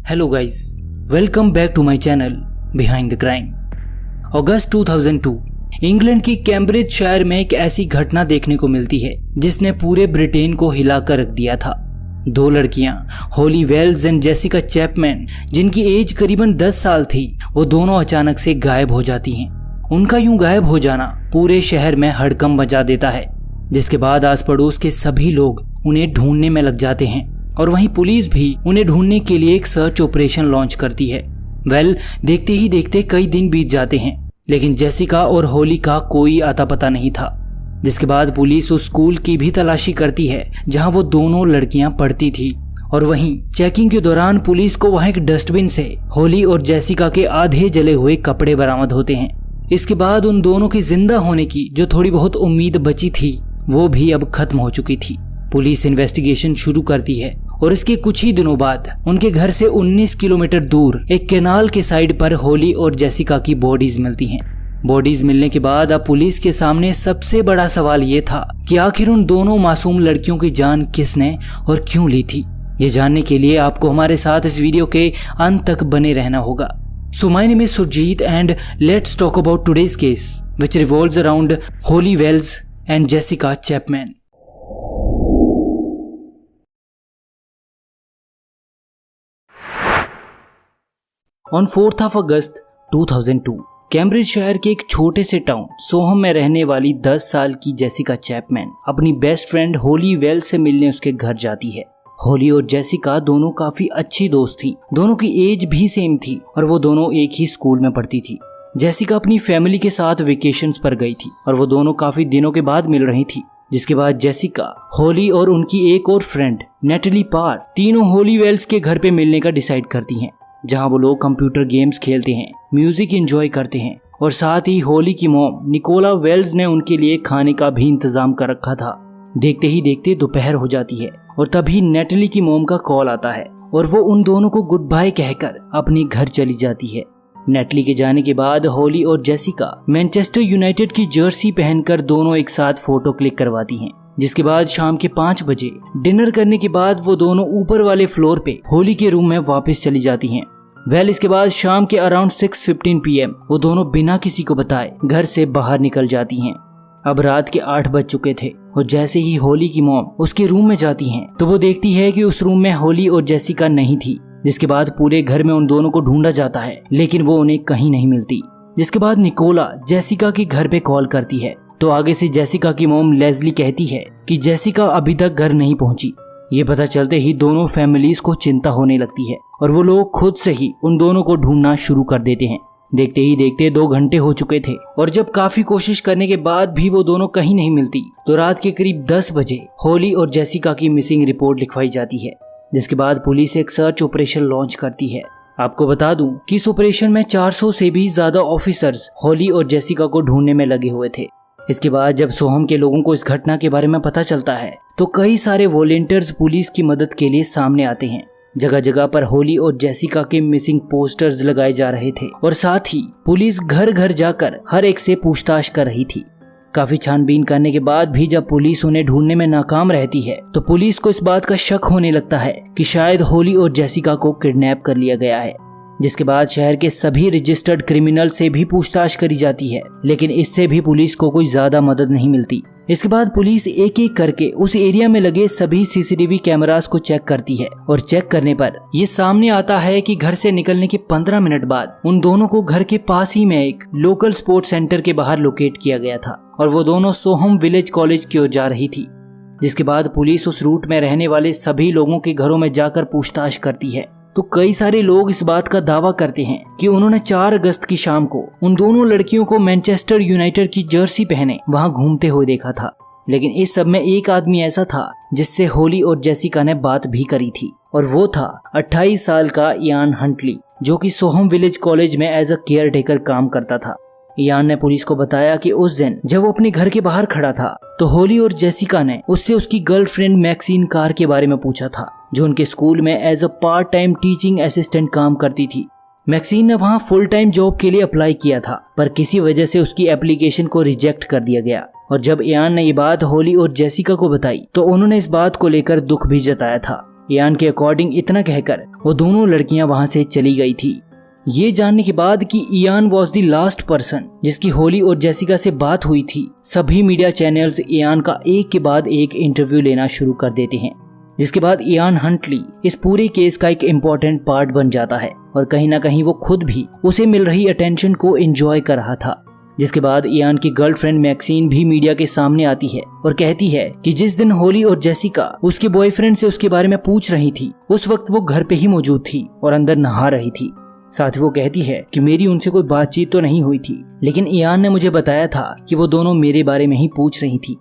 Hello guys, welcome back to my channel behind the crime. अगस्त 2002 England की Cambridge शहर में एक ऐसी घटना देखने को मिलती है जिसने पूरे ब्रिटेन को हिला कर रख दिया था। दो लड़कियां Holly Wells and Jessica Chapman, जिनकी एज करीबन 10 साल थी, वो दोनों अचानक से गायब हो जाती हैं। उनका यूं गायब हो जाना पूरे शहर में हड़कंप मचा देता है, जिसके बाद आस पड़ोस के सभी लोग उन्हें ढूंढने में लग जाते हैं और वहीं पुलिस भी उन्हें ढूंढने के लिए एक सर्च ऑपरेशन लॉन्च करती है। देखते ही देखते कई दिन बीत जाते हैं, लेकिन जेसिका और होली का कोई आता पता नहीं था। जिसके बाद पुलिस उस स्कूल की भी तलाशी करती है जहां वो दोनों लड़कियां पढ़ती थी, और वहीं चेकिंग के दौरान पुलिस को वहां एक डस्टबिन से होली और जेसिका के आधे जले हुए कपड़े बरामद होते हैं। इसके बाद उन दोनों की जिंदा होने की जो थोड़ी बहुत उम्मीद बची थी वो भी अब खत्म हो चुकी थी। पुलिस इन्वेस्टिगेशन शुरू करती है और इसके कुछ ही दिनों बाद उनके घर से 19 किलोमीटर दूर एक कैनाल के साइड पर होली और जेसिका की बॉडीज मिलती हैं। बॉडीज मिलने के बाद अब पुलिस के सामने सबसे बड़ा सवाल ये था कि आखिर उन दोनों मासूम लड़कियों की जान किसने और क्यों ली थी। ये जानने के लिए आपको हमारे साथ इस वीडियो के अंत तक बने रहना होगा। So my name is Surjit and let's talk about today's case which revolves around Holly Wells and Jessica Chapman. On 4th of August 2002 Cambridge शहर के एक छोटे से टाउन सोहम में रहने वाली 10 साल की जेसिका चैपमैन अपनी बेस्ट फ्रेंड होली वेल्स से मिलने उसके घर जाती है। होली और जेसिका दोनों काफी अच्छी दोस्त थी, दोनों की एज भी सेम थी और वो दोनों एक ही स्कूल में पढ़ती थी। जेसिका अपनी फैमिली के साथ वेकेशंस पर गई थी और वो दोनों काफी दिनों के बाद मिल रही थी। जिसके बाद जेसिका, होली और उनकी एक और फ्रेंड नेटली पार तीनों होली वेल्स के घर पे मिलने का डिसाइड करती हैं, जहां वो लोग कंप्यूटर गेम्स खेलते हैं, म्यूजिक एंजॉय करते हैं और साथ ही होली की मॉम निकोला वेल्स ने उनके लिए खाने का भी इंतजाम कर रखा था। देखते ही देखते दोपहर हो जाती है और तभी नेटली की मॉम का कॉल आता है और वो उन दोनों को गुड बाय कहकर अपने घर चली जाती है। नेटली के जाने के बाद होली और जेसिका मैनचेस्टर यूनाइटेड की जर्सी पहनकर दोनों एक साथ फोटो क्लिक करवाती हैं। जिसके बाद शाम के 5 बजे डिनर करने के बाद वो दोनों ऊपर वाले फ्लोर पे होली के रूम में वापस चली जाती हैं। इसके बाद शाम के अराउंड 6:15 PM वो दोनों बिना किसी को बताए घर से बाहर निकल जाती हैं। अब रात के 8 बज चुके थे और जैसे ही होली की मॉम उसके रूम में जाती हैं तो वो देखती है कि उस रूम में होली और जेसिका नहीं थी। जिसके बाद पूरे घर में उन दोनों को ढूंढा जाता है, लेकिन वो उन्हें कहीं नहीं मिलती। जिसके बाद निकोला जेसिका के घर पे कॉल करती है तो आगे से जेसिका की मॉम लेस्ली कहती है कि जेसिका अभी तक घर नहीं पहुंची। ये पता चलते ही दोनों फैमिलीज को चिंता होने लगती है और वो लोग खुद से ही उन दोनों को ढूंढना शुरू कर देते हैं। देखते ही देखते 2 घंटे हो चुके थे और जब काफी कोशिश करने के बाद भी वो दोनों कहीं नहीं मिलती तो रात के करीब 10 बजे होली और जेसिका की मिसिंग रिपोर्ट लिखवाई जाती है। जिसके बाद पुलिस एक सर्च ऑपरेशन लॉन्च करती है। आपको बता दूं कि इस ऑपरेशन में 400 से भी ज्यादा ऑफिसर्स होली और जेसिका को ढूंढने में लगे हुए थे। इसके बाद जब सोहम के लोगों को इस घटना के बारे में पता चलता है तो कई सारे वॉलंटियर्स पुलिस की मदद के लिए सामने आते हैं। जगह जगह पर होली और जेसिका के मिसिंग पोस्टर्स लगाए जा रहे थे और साथ ही पुलिस घर घर जाकर हर एक से पूछताछ कर रही थी। काफी छानबीन करने के बाद भी जब पुलिस उन्हें ढूंढने में नाकाम रहती है तो पुलिस को इस बात का शक होने लगता है कि शायद होली और जेसिका को किडनैप कर लिया गया है। जिसके बाद शहर के सभी रजिस्टर्ड क्रिमिनल से भी पूछताछ करी जाती है, लेकिन इससे भी पुलिस को कोई ज्यादा मदद नहीं मिलती। इसके बाद पुलिस एक एक करके उस एरिया में लगे सभी CCTV कैमरास को चेक करती है और चेक करने पर ये सामने आता है कि घर से निकलने के 15 मिनट बाद उन दोनों को घर के पास ही में एक लोकल स्पोर्ट्स सेंटर के बाहर लोकेट किया गया था और वो दोनों सोहम विलेज कॉलेज की ओर जा रही थी। जिसके बाद पुलिस उस रूट में रहने वाले सभी लोगों के घरों में जाकर पूछताछ करती है तो कई सारे लोग इस बात का दावा करते हैं कि उन्होंने 4 अगस्त की शाम को उन दोनों लड़कियों को मैनचेस्टर यूनाइटेड की जर्सी पहने वहां घूमते हुए देखा था। लेकिन इस सब में एक आदमी ऐसा था जिससे होली और जेसिका ने बात भी करी थी और वो था 28 साल का इयान हंटली, जो कि सोहम विलेज कॉलेज में एज अ केयर टेकर काम करता था। इयान ने पुलिस को बताया कि उस दिन जब वो अपने घर के बाहर खड़ा था तो होली और जेसिका ने उससे उसकी गर्लफ्रेंड मैक्सिन कार के बारे में पूछा था, जो उनके स्कूल में as a part time teaching assistant काम करती थी। मैक्सिन ने वहां फुल टाइम जॉब के लिए अप्लाई किया था पर किसी वजह से उसकी एप्लीकेशन को रिजेक्ट कर दिया गया और जब इयान ने ये बात होली और जेसिका को बताई तो उन्होंने इस बात को लेकर दुख भी जताया था। इयान के अकॉर्डिंग इतना कहकर वो दोनों लड़कियां वहां से चली गई थी। ये जानने के बाद कि Ian was the last person जिसकी होली और जेसिका से बात हुई थी, सभी मीडिया चैनल्स इयान का एक के बाद एक इंटरव्यू लेना शुरू कर देते हैं, जिसके बाद इयान हंटली इस पूरे केस का एक इम्पोर्टेंट पार्ट बन जाता है और कहीं ना कहीं वो खुद भी उसे मिल रही अटेंशन को एंजॉय कर रहा था। जिसके बाद इयान की गर्लफ्रेंड मैक्सीन भी मीडिया के सामने आती है और कहती है कि जिस दिन होली और जेसिका उसके बॉयफ्रेंड से उसके बारे में पूछ रही थी, उस वक्त वो घर पे ही मौजूद थी और अंदर नहा रही थी। साथ ही वो कहती है कि मेरी उनसे कोई बातचीत तो नहीं हुई थी, लेकिन इयान ने मुझे बताया था कि वो दोनों मेरे बारे में ही पूछ रही थी।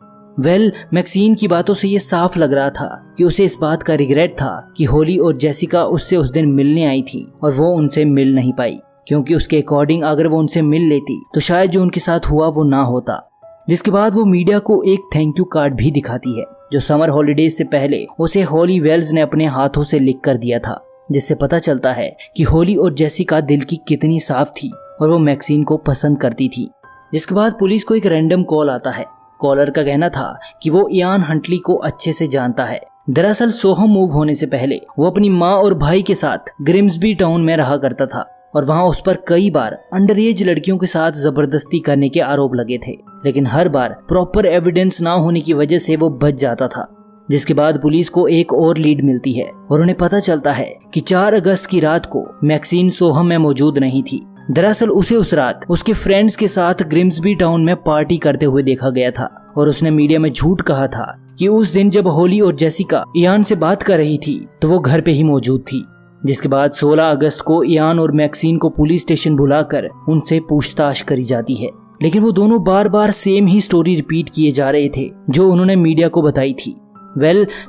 मैक्सीन की बातों से ये साफ लग रहा था कि उसे इस बात का रिग्रेट था कि होली और जेसिका उससे उस दिन मिलने आई थी और वो उनसे मिल नहीं पाई, क्योंकि उसके अकॉर्डिंग अगर वो उनसे मिल लेती तो शायद जो उनके साथ हुआ वो ना होता। जिसके बाद वो मीडिया को एक थैंक यू कार्ड भी दिखाती है जो समर हॉलीडेज से पहले उसे हॉली वेल्स ने अपने हाथों से लिख कर दिया था, जिससे पता चलता है कि होली और जेसिका दिल की कितनी साफ थी और वो मैक्सीन को पसंद करती थी। जिसके बाद पुलिस को एक रैंडम कॉल आता है। कॉलर का कहना था कि वो इयान हंटली को अच्छे से जानता है। दरअसल सोहम मूव होने से पहले वो अपनी माँ और भाई के साथ ग्रिम्सबी टाउन में रहा करता था और वहाँ उस पर कई बार अंडर एज लड़कियों के साथ जबरदस्ती करने के आरोप लगे थे, लेकिन हर बार प्रॉपर एविडेंस ना होने की वजह से वो बच जाता था। जिसके बाद पुलिस को एक और लीड मिलती है और उन्हें पता चलता है कि 4 अगस्त की रात को मैक्सीन सोहम में मौजूद नहीं थी। दरअसल उसे उस रात उसके फ्रेंड्स के साथ ग्रिम्सबी टाउन में पार्टी करते हुए देखा गया था और उसने मीडिया में झूठ कहा था कि उस दिन जब होली और जेसिका इयान से बात कर रही थी तो वो घर पे ही मौजूद थी। जिसके बाद 16 अगस्त को इयान और मैक्सीन को पुलिस स्टेशन बुलाकर उनसे पूछताछ करी जाती है, लेकिन वो दोनों बार बार सेम ही स्टोरी रिपीट किए जा रहे थे जो उन्होंने मीडिया को बताई थी।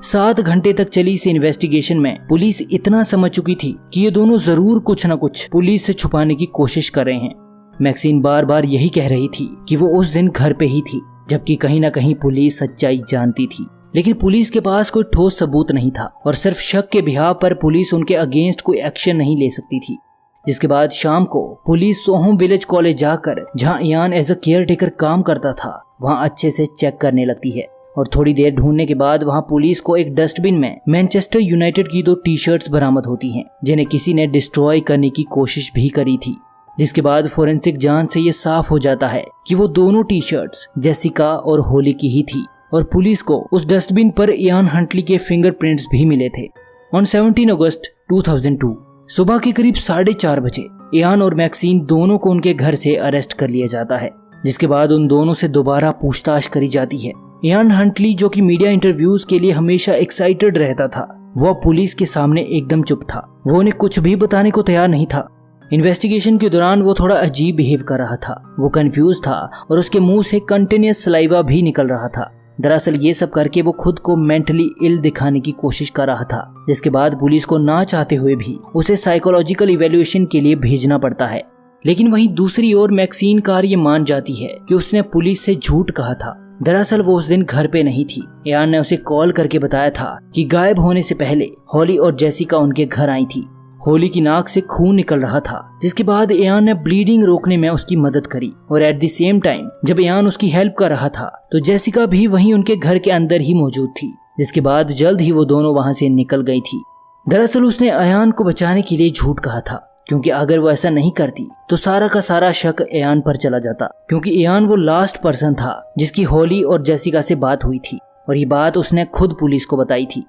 7 घंटे तक चली इस इन्वेस्टिगेशन में पुलिस इतना समझ चुकी थी कि ये दोनों जरूर कुछ न कुछ पुलिस से छुपाने की कोशिश कर रहे हैं। मैक्सीन बार बार यही कह रही थी कि वो उस दिन घर पे ही थी, जबकि कहीं ना कहीं पुलिस सच्चाई जानती थी, लेकिन पुलिस के पास कोई ठोस सबूत नहीं था और सिर्फ शक के बिहाव पर पुलिस उनके अगेंस्ट कोई एक्शन नहीं ले सकती थी। जिसके बाद शाम को पुलिस सोहम विलेज कॉलेज जाकर, जहां Ian as a caretaker काम करता था, वहां अच्छे से चेक करने लगती है और थोड़ी देर ढूंढने के बाद वहां पुलिस को एक डस्टबिन में मैनचेस्टर यूनाइटेड की 2 टी-शर्ट्स बरामद होती हैं, जिन्हें किसी ने डिस्ट्रॉय करने की कोशिश भी करी थी। जिसके बाद फोरेंसिक जांच से ये साफ हो जाता है कि वो दोनों टी-शर्ट्स जेसिका और होली की ही थी और पुलिस को उस डस्टबिन पर इयान हंटली के फिंगरप्रिंट्स भी मिले थे। ऑन 17 अगस्त 2002 सुबह के करीब 4:30 बजे इयान और मैक्सीन दोनों को उनके घर से अरेस्ट कर लिया जाता है, जिसके बाद उन दोनों से दोबारा पूछताछ करी जाती है। इयान हंटली, जो कि मीडिया इंटरव्यूज के लिए हमेशा एक्साइटेड रहता था, वह पुलिस के सामने एकदम चुप था। वो उन्हें कुछ भी बताने को तैयार नहीं था। इन्वेस्टिगेशन के दौरान वो थोड़ा अजीब बिहेव कर रहा था, वो कंफ्यूज था और उसके मुंह से कंटिन्यूअस सलाइवा भी निकल रहा था। दरअसल ये सब करके वो खुद को मेंटली इल दिखाने की कोशिश कर रहा था, जिसके बाद पुलिस को ना चाहते हुए भी उसे साइकोलॉजिकल इवैल्यूएशन के लिए भेजना पड़ता है। लेकिन वहीं दूसरी ओर मैक्सीन कार ये मान जाती है कि उसने पुलिस से झूठ कहा था। दरअसल वो उस दिन घर पे नहीं थी। इयान ने उसे कॉल करके बताया था कि गायब होने से पहले होली और जेसिका उनके घर आई थी। होली की नाक से खून निकल रहा था, जिसके बाद इयान ने ब्लीडिंग रोकने में उसकी मदद करी और एट द सेम टाइम जब इयान उसकी हेल्प कर रहा था तो जेसिका भी वहीं उनके घर के अंदर ही मौजूद थी। जिसके बाद जल्द ही वो दोनों वहां से निकल गई थी। दरअसल उसने इयान को बचाने के लिए झूठ कहा था, क्योंकि अगर वो ऐसा नहीं करती तो सारा का सारा शक इयान पर चला जाता, क्योंकि इयान वो लास्ट पर्सन था जिसकी होली और जेसिका से बात हुई थी और ये बात उसने खुद पुलिस को बताई थी।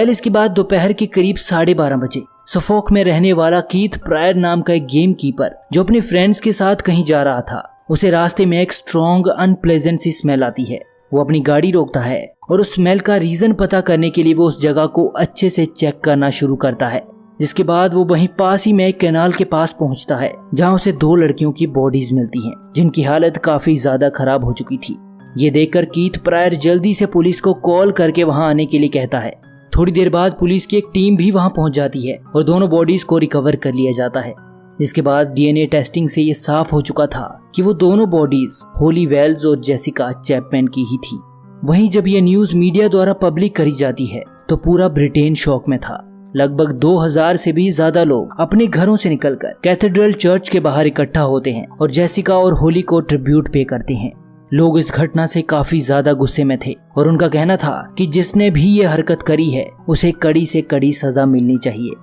इसके बाद दोपहर के करीब 12:30 बजे सफोक में रहने वाला कीथ प्रायर नाम का एक गेम कीपर, जो अपने फ्रेंड्स के साथ कहीं जा रहा था, उसे रास्ते में एक स्ट्रॉन्ग अनप्लेजेंट सी स्मेल आती है। वो अपनी गाड़ी रोकता है और उस स्मेल का रीजन पता करने के लिए वो उस जगह को अच्छे से चेक करना शुरू करता है। जिसके बाद वो वहीं पास ही में एक कैनाल के पास पहुंचता है, जहां उसे 2 लड़कियों की बॉडीज मिलती हैं, जिनकी हालत काफी ज्यादा खराब हो चुकी थी। ये देखकर कीथ प्रायर जल्दी से पुलिस को कॉल करके वहां आने के लिए कहता है। थोड़ी देर बाद पुलिस की एक टीम भी वहां पहुंच जाती है और दोनों बॉडीज को रिकवर कर लिया जाता है। जिसके बाद डीएनए टेस्टिंग से ये साफ हो चुका था कि वो दोनों बॉडीज होली वेल्स और जेसिका चैपमैन की ही थी। वहीं जब ये न्यूज मीडिया द्वारा पब्लिक करी जाती है तो पूरा ब्रिटेन शॉक में था। लगभग 2000 से भी ज्यादा लोग अपने घरों से निकलकर कैथेड्रल चर्च के बाहर इकट्ठा होते हैं और जेसिका और होली को ट्रिब्यूट पे करते हैं। लोग इस घटना से काफी ज्यादा गुस्से में थे और उनका कहना था कि जिसने भी ये हरकत करी है उसे कड़ी से कड़ी सजा मिलनी चाहिए।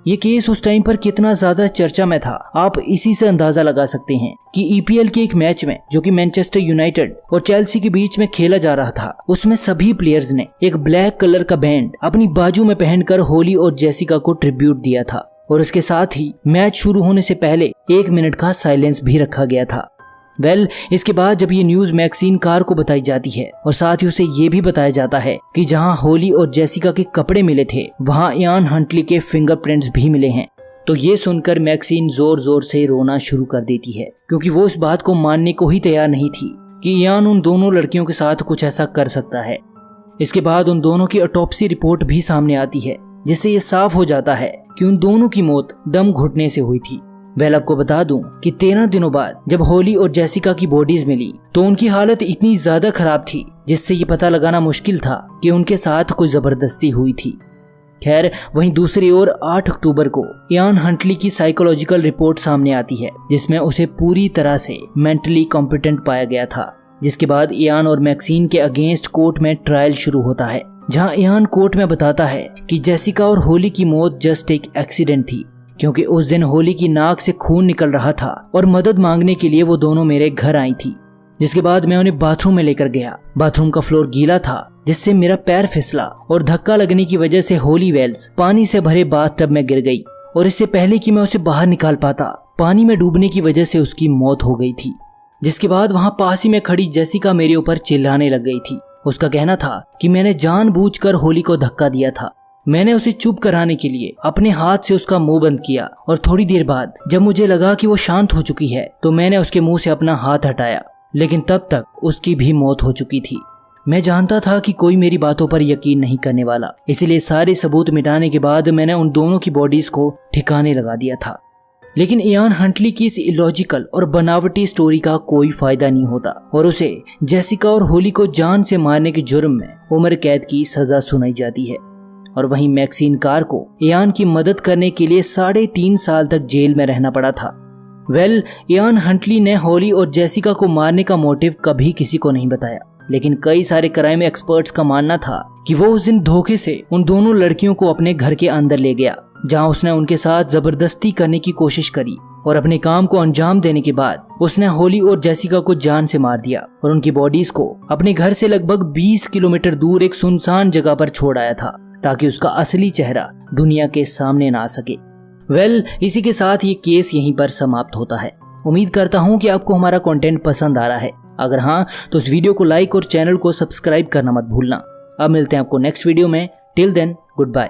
ये केस उस टाइम पर कितना ज्यादा चर्चा में था आप इसी से अंदाजा लगा सकते हैं कि ईपीएल के एक मैच में जो कि मैनचेस्टर यूनाइटेड और चेल्सी के बीच में खेला जा रहा था, उसमें सभी प्लेयर्स ने एक ब्लैक कलर का बैंड अपनी बाजू में पहनकर होली और जेसिका को ट्रिब्यूट दिया था और इसके साथ ही मैच शुरू होने से पहले 1 मिनट का साइलेंस भी रखा गया था। इसके बाद जब ये न्यूज मैक्सिन कार को बताई जाती है और साथ ही उसे ये भी बताया जाता है कि जहां होली और जेसिका के कपड़े मिले थे वहां इयान हंटली के फिंगरप्रिंट्स भी मिले हैं, तो ये सुनकर मैक्सिन जोर जोर से रोना शुरू कर देती है क्योंकि वो इस बात को मानने को ही तैयार नहीं थी कि इयान उन दोनों लड़कियों के साथ कुछ ऐसा कर सकता है। इसके बाद उन दोनों की ऑटोप्सी रिपोर्ट भी सामने आती है जिससे ये साफ हो जाता है कि उन दोनों की मौत दम घुटने से हुई थी। आपको बता दूं कि 13 दिनों बाद जब होली और जेसिका की बॉडीज मिली तो उनकी हालत इतनी ज्यादा खराब थी जिससे ये पता लगाना मुश्किल था कि उनके साथ कोई जबरदस्ती हुई थी। खैर, वहीं दूसरी ओर 8 अक्टूबर को इयान हंटली की साइकोलॉजिकल रिपोर्ट सामने आती है जिसमें उसे पूरी तरह से मेंटली कॉम्पिटेंट पाया गया था। जिसके बाद इयान और मैक्सिन के अगेंस्ट कोर्ट में ट्रायल शुरू होता है, जहां इयान कोर्ट में बताता है कि जेसिका और होली की मौत जस्ट एक एक्सीडेंट थी क्योंकि उस दिन होली की नाक से खून निकल रहा था और मदद मांगने के लिए वो दोनों मेरे घर आई थी। जिसके बाद मैं उन्हें बाथरूम में लेकर गया। बाथरूम का फ्लोर गीला था जिससे मेरा पैर फिसला और धक्का लगने की वजह से होली वेल्स पानी से भरे बाथटब में गिर गई और इससे पहले कि मैं उसे बाहर निकाल पाता पानी में डूबने की वजह से उसकी मौत हो गई थी। जिसके बाद वहां पास ही में खड़ी जेसिका मेरे ऊपर चिल्लाने लग गई थी। उसका कहना था कि मैंने जानबूझकर होली को धक्का दिया था। मैंने उसे चुप कराने के लिए अपने हाथ से उसका मुंह बंद किया और थोड़ी देर बाद जब मुझे लगा कि वो शांत हो चुकी है तो मैंने उसके मुंह से अपना हाथ हटाया, लेकिन तब तक उसकी भी मौत हो चुकी थी। मैं जानता था कि कोई मेरी बातों पर यकीन नहीं करने वाला, इसलिए सारे सबूत मिटाने के बाद मैंने उन दोनों की बॉडीज को ठिकाने लगा दिया था। लेकिन इयान हंटली की इस इलॉजिकल और बनावटी स्टोरी का कोई फायदा नहीं होता और उसे जेसिका और होली को जान से मारने के जुर्म में उम्र कैद की सजा सुनाई जाती है। और वहीं मैक्सिन कार को इयान की मदद करने के लिए 3.5 साल तक जेल में रहना पड़ा था। इयान हंटली ने होली और जेसिका को मारने का मोटिव कभी किसी को नहीं बताया, लेकिन कई सारे क्राइम एक्सपर्ट्स का मानना था कि वो उस दिन धोखे से उन दोनों लड़कियों को अपने घर के अंदर ले गया, जहां उसने उनके साथ जबरदस्ती करने की कोशिश करी और अपने काम को अंजाम देने के बाद उसने होली और जेसिका को जान से मार दिया और उनकी बॉडीज को अपने घर से लगभग 20 किलोमीटर दूर एक सुनसान जगह पर छोड़ आया था ताकि उसका असली चेहरा दुनिया के सामने ना आ सके। इसी के साथ ये केस यहीं पर समाप्त होता है। उम्मीद करता हूँ कि आपको हमारा कंटेंट पसंद आ रहा है। अगर हाँ तो इस वीडियो को लाइक और चैनल को सब्सक्राइब करना मत भूलना। अब मिलते हैं आपको नेक्स्ट वीडियो में। Till then, good bye.